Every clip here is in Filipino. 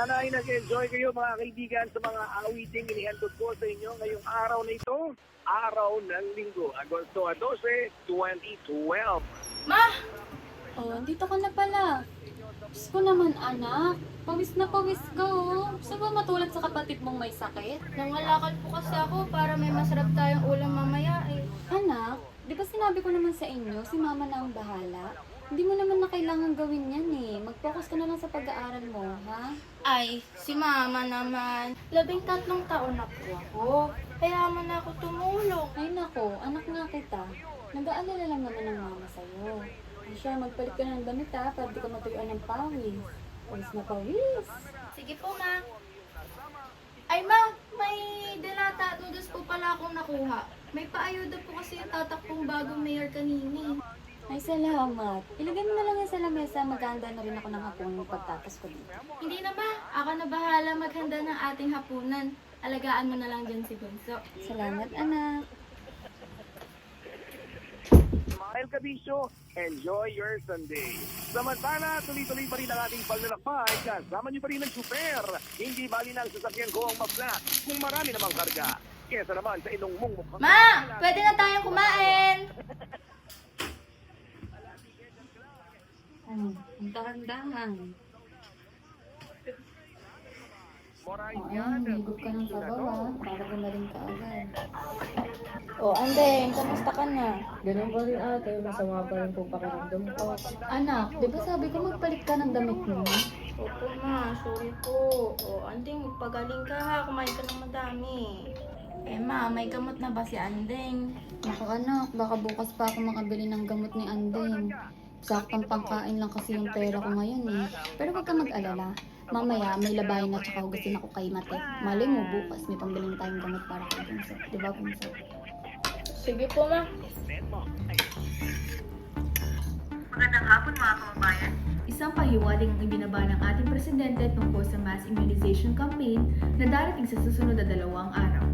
Sana ay nag-enjoy kayo mga kaibigan sa mga awiting inihandog ko sa inyo ngayong araw na ito. Araw ng Linggo, Agosto 12, 2012. Ma! Oh, dito ka na pala. Diyos ko naman, anak. Pawis na pawis ka, oh. Gusto ba matulad sa kapatid mong may sakit? Nangalakal po kasi ako para may masarap tayong ulam mamaya eh. Anak, di ba sinabi ko naman sa inyo, si mama na ang bahala? Hindi mo naman na kailangan gawin yan eh. Mag-focus ka na lang sa pag-aaral mo, ha? Ay, si mama naman. 13 taon na po ako. Kaya mo na ako tumulong. Ay nako, anak nga kita. Nag-aalala lang naman ng mama sa'yo. Ay siya, magpalit ka ng damit ha, para di ka matuyuan ng pawis. Pawis na pawis. Sige po, ma. Ay, ma, may delata noodles po pala akong nakuha. May paayuda po kasi yung tatakpong bagong mayor kanini. Ay, salamat. Ilagay mo na lang yan sa lamesa. Maghahanda na rin ako ng hapunan pagtapos ko dito. Hindi na ba? Ako na bahala maghanda ng ating hapunan. Alagaan mo na lang dyan si Bunso. Salamat, anak. Smile Kabisyo, enjoy your Sunday. Samantala, tuloy-tuloy pa rin ang ating paglalakbay. Kasama niyo pa rin ang super. Hindi bali na ang sasakyan ko ang maplat kung marami namang karga. Kesa naman sa inong mong mukhang... Ma! Pwede na tayong kumain! Ang dahan-dahan. Moray O, yan, ayan, higop ka ng sabaw ha, para gumaling ka agad. O, Andeng, kamusta ka na? Ganun pa rin ate, masama pa rin po pakiramdam ko. Anak, di ba sabi ko magpalit ka ng damit mo? Opo, ma. Sorry po. O, Andeng, magpagaling ka ha. Kumain ka ng madami. Eh, ma, may gamot na ba si Andeng? Naku anak, baka bukas pa ako makabili ng gamot ni Andeng. Saktang pangkain lang kasi yung pera ko ngayon eh. Pero wag ka mag-alala. Mamaya may labahin at saka hugasin ako kay Mate. Malay mo bukas may pambili na tayong gamot para kay Bunso. Di ba Bunso? Sige po, ma. Magandang hapon mga kababayan. Isang pahiwatig ang ibinaba ng ating presidente tungkol sa mass immunization campaign na darating sa susunod na 2 araw.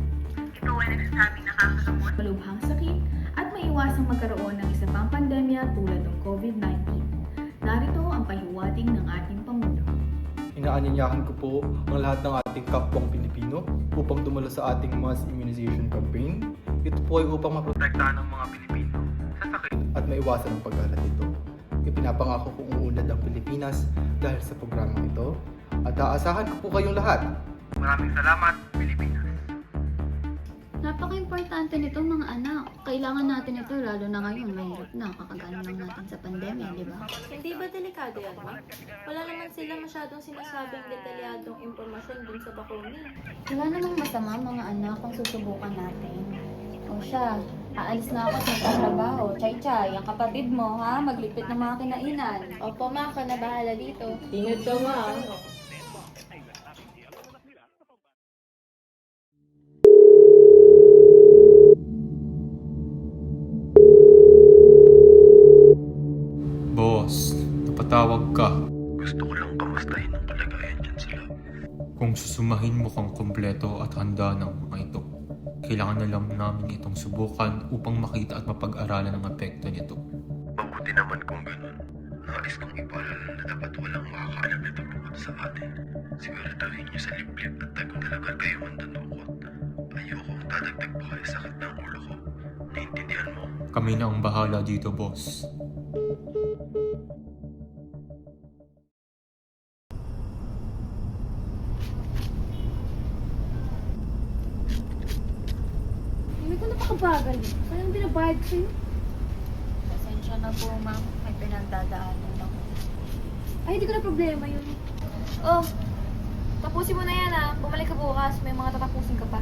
Ito ay nagsasabing nakakagamot, malubhang sakit at maiwasang magkaroon ng isa pang pandemya tulad ng COVID-19. Narito ang pahiwatig ng ating Pangulo. Inaanyayahan ko po ang lahat ng ating kapwang Pilipino upang dumalo sa ating mass immunization campaign. Ito po ay upang maprotektahan ang mga Pilipino sa sakit at maiwasan ang pagkalat nito. Ipinapangako kong uunlad ang Pilipinas dahil sa programang ito at aasahan ko po kayong lahat. Maraming salamat, Pilipinas! Napaka-importante nito mga anak. Kailangan natin ito lalo na ngayon. Mahirap na, kakagano lang natin sa pandemya, di ba? Hindi ba delikado yan, ma? Wala naman sila masyadong sinasabing detalyadong impormasyon dun sa bakuni. Wala namang masama mga anak kung susubukan natin. O siya, aalis na ako sa trabaho. Chay-chay, ang kapatid mo ha, magligpit ng mga kinainan. Opo, ma. Ako na bahala dito. Ingat ka ma. Boss, napatawag ka. Gusto ko lang kamustahin ang kalagayan dyan sila. Kung susumahin mo kang kumpleto at handa ng mga ito, kailangan na lang namin itong subukan upang makita at mapag-aralan ang epekto nito. Mabuti naman kung ganun. Nais kong ipaalala na dapat walang makakaalam nito bukod sa atin. Siguraduhin niyo sa liblib at tagdalagan kayo mandunukot. Ayokong dadagdag pa kayo sakit ng ulo ko. Naintindihan mo? Kami na ang bahala dito, boss. Hindi ko napakabagal eh. Parang binabayad sa'yo. Pasensya na po, ma'am. May pinagdadaanan ako. Ay, hindi ko na problema yun. Oh, tapusin mo na yan ah. Bumalik ka bukas. May mga tatapusin ka pa.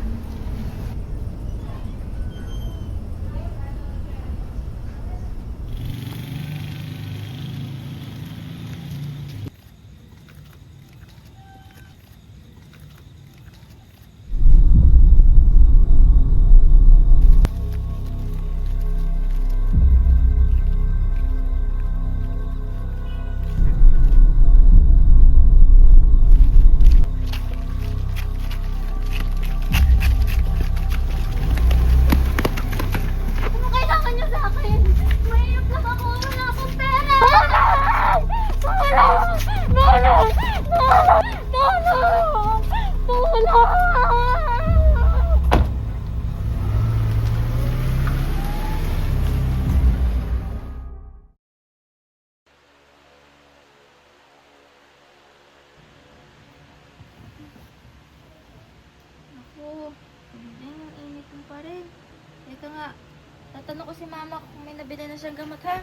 Teka nga. Tatanong ko si mama kung may nabili na siyang gamot, ha?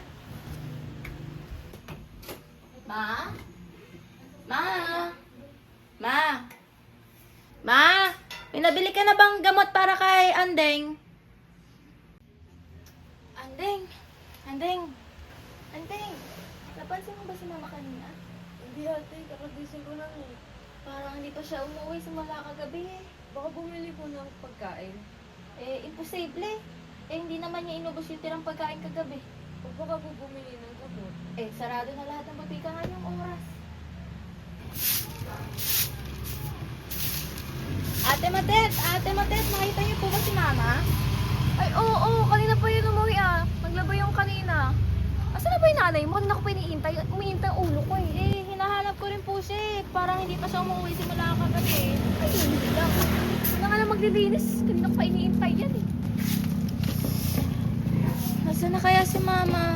Ma? Ma? Ma? Ma? May nabili ka na bang gamot para kay Andeng? Andeng? Andeng? Andeng? Napansin mo ba si mama kanina? Hindi ate, kakagising ko lang eh. Parang hindi pa siya umuwi simula kagabi eh. Baka bumili ko ng pagkain. Imposible. Hindi naman niya inubos yung tirang pagkain kagabi. O baka po bumili ng gamot. Sarado na lahat ng butika ngayong oras. Ate Matet, nakita niyo po ba si Mama? Ay, oo, kanina pa yun umuwi ah. Naglaba yung kanina. Asan na ba yung nanay mo? Kanina ko pa iniintay. Umiintay ang ulo ko eh. Hinahanap ko rin po siya eh. Parang hindi pa siya umuwi simula kagabi. Ay, hindi lang. Wala nga lang maglilinis. Kanina ko pa iniintay yan eh. Nasaan na kaya si Mama?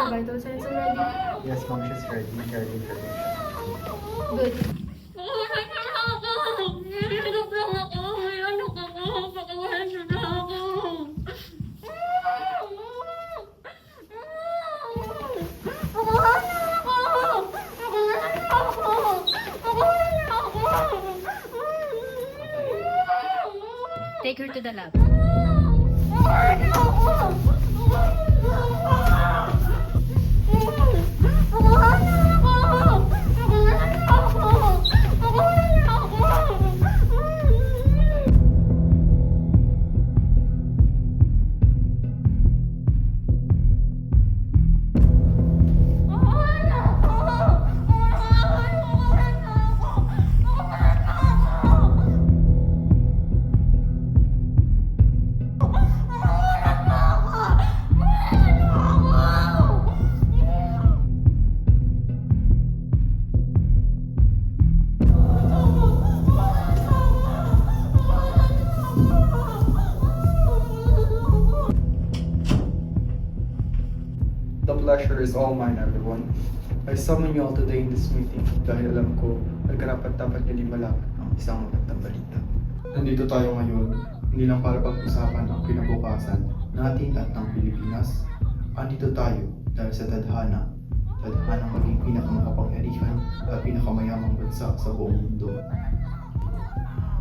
Vital signs already. Yes, ma'am, she's ready. Carry information. Good. Take her to the lab. The pleasure is all mine, everyone. I summon you all today in this meeting dahil alam ko ay karapat-dapat nyo malapit ang isang magandang balita. Nandito tayo ngayon, hindi lang para pag-usapan ang kinabukasan natin at ng Pilipinas. Andito tayo dahil sa tadhana maging pinakamakapangyarihan at pinakamayamang bansa sa buong mundo.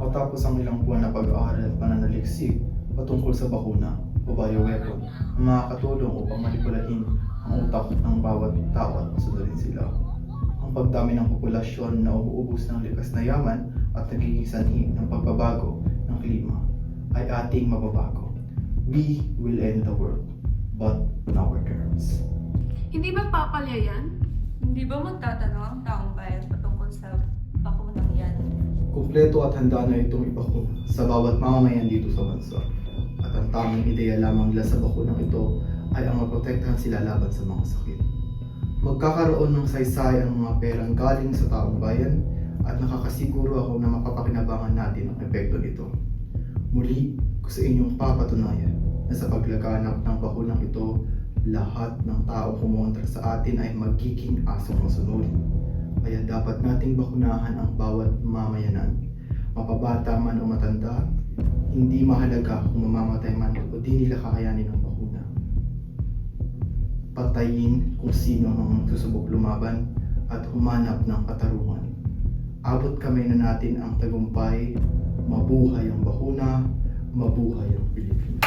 Matapos ang ilang buwan na pag-aaral at pananaliksik patungkol sa bakuna o bioweapon na makakatulong upang manipulahin ang utak ng bawat tao at masunodin sila. Ang pagdami ng populasyon na umuubos ng likas na yaman at nagiging sanhi ng pagbabago ng klima ay ating mababago. We will end the world, but on our terms. Hindi ba papalya yan? Hindi ba magtatanong ang taong bayan patungkol sa bakunang yan? Kumpleto at handa na itong ibakuna sa bawat mamamayan dito sa bansa. At ang tamang ideya lamang nila sa bakunang ito ay ang maprotektahan sila laban sa mga sakit. Magkakaroon ng saysay ang mga perang galing sa taong bayan at nakakasiguro ako na mapapakinabangan natin ang epekto nito. Muli, ko sa inyong papatunayan na sa paglaganap ng bakunang ito, lahat ng tao kumontra sa atin ay magiging asong masunurin. Kaya dapat nating bakunahan ang bawat mamayanan. Mapabata man o matanda, hindi mahalaga kung mamamatay man o di nila kakayanin ang bakuna. Patayin kung sino ang susubok lumaban at humanap ng katarungan. Abot kamay na natin ang tagumpay. Mabuhay ang bakuna, mabuhay ang Pilipinas.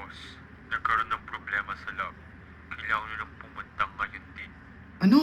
Boss, nagkaroon ng problema sa lab. Kailangan nyo lang pumunta ngayon din. Ano?